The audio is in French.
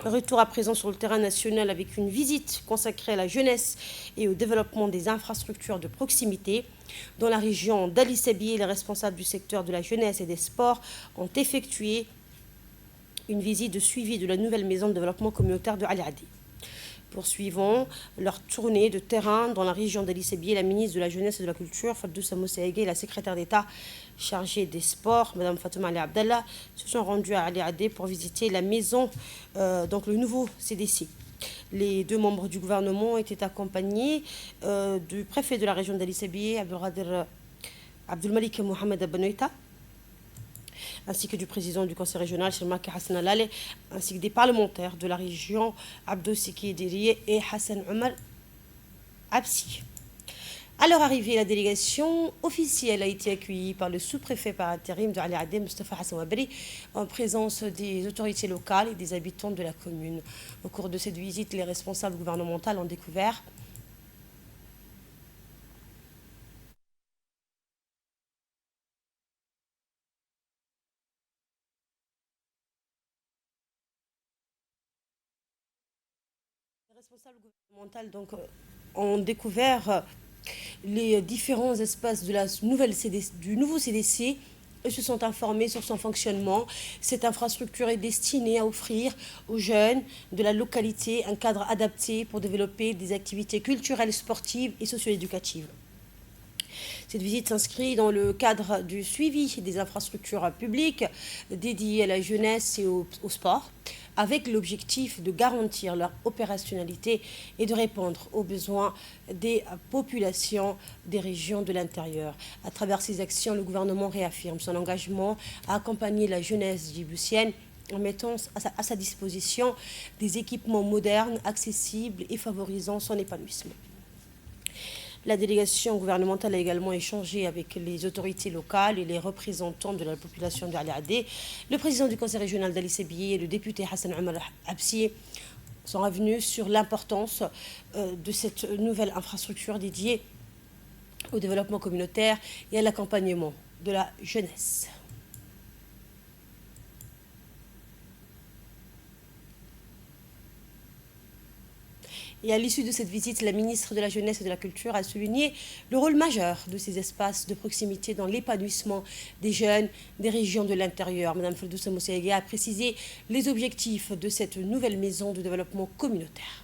Retour à présent sur le terrain national avec une visite consacrée à la jeunesse et au développement des infrastructures de proximité. Dans la région d'Ali Sabieh, les responsables du secteur de la jeunesse et des sports ont effectué une visite de suivi de la nouvelle maison de développement communautaire de Ali Adé. Poursuivant leur tournée de terrain dans la région d'Ali Sabieh, la ministre de la Jeunesse et de la Culture, Fadoussa Moussaïgue, et la secrétaire d'État chargée des sports, Mme Fatouma Ali Abdallah, se sont rendus à Ali Adé pour visiter la maison, donc le nouveau CDC. Les deux membres du gouvernement étaient accompagnés du préfet de la région d'Ali Sabieh, Abdelmalik Mohamed Abanoïta, ainsi que du président du conseil régional, Shelmaki Hassan Alale, ainsi que des parlementaires de la région, Abdou Siki Diriye et Hassan Omar Absi. À leur arrivée, la délégation officielle a été accueillie par le sous-préfet par intérim de Ali Adé, Mustafa Hassan Wabri, en présence des autorités locales et des habitants de la commune. Au cours de cette visite, les responsables gouvernementaux ont découvert les différents espaces de la nouvelle CDC, du nouveau CDC et se sont informés sur son fonctionnement. Cette infrastructure est destinée à offrir aux jeunes de la localité un cadre adapté pour développer des activités culturelles, sportives et socio-éducatives. Cette visite s'inscrit dans le cadre du suivi des infrastructures publiques dédiées à la jeunesse et au sport, avec l'objectif de garantir leur opérationnalité et de répondre aux besoins des populations des régions de l'intérieur. À travers ces actions, le gouvernement réaffirme son engagement à accompagner la jeunesse djiboutienne en mettant à sa disposition des équipements modernes, accessibles et favorisant son épanouissement. La délégation gouvernementale a également échangé avec les autorités locales et les représentants de la population de Ali Adé. Le président du conseil régional d'Ali Sabieh et le député Hassan Omar Absi sont revenus sur l'importance de cette nouvelle infrastructure dédiée au développement communautaire et à l'accompagnement de la jeunesse. Et à l'issue de cette visite, la ministre de la Jeunesse et de la Culture a souligné le rôle majeur de ces espaces de proximité dans l'épanouissement des jeunes des régions de l'intérieur. Mme Fadoussa Moussaïgue a précisé les objectifs de cette nouvelle maison de développement communautaire.